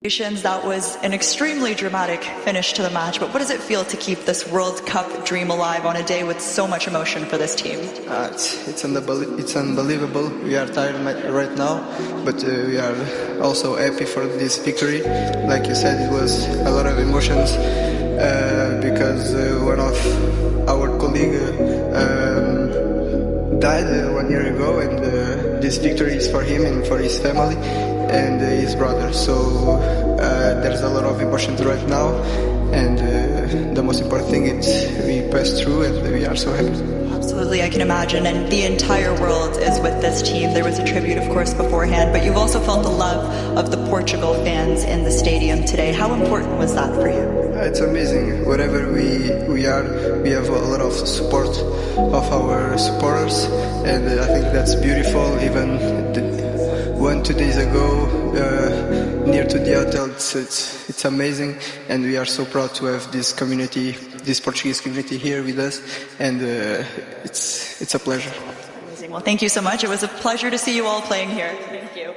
That was an extremely dramatic finish to the match, but what does it feel to keep this World Cup dream alive on a day with so much emotion for this team? It's unbelievable. We are tired right now, but we are also happy for this victory. Like you said, it was a lot of emotions because one of our colleagues died 1 year ago, and this victory is for him and for his family and his brother. So there's a lot of emotions right now, and the most important thing is we passed through and we are so happy. Absolutely, I can imagine, and the entire world is with this team. There was a tribute, of course, beforehand, but you've also felt the love of the Portugal fans in the stadium today. How important was that for you? It's amazing. Wherever we are, we have a lot of support of our supporters, and I think that's beautiful. Even 2 days ago, near to the hotel, it's amazing, and we are so proud to have this community, this Portuguese community here with us, and it's a pleasure. Amazing. Well, thank you so much. It was a pleasure to see you all playing here. Thank you.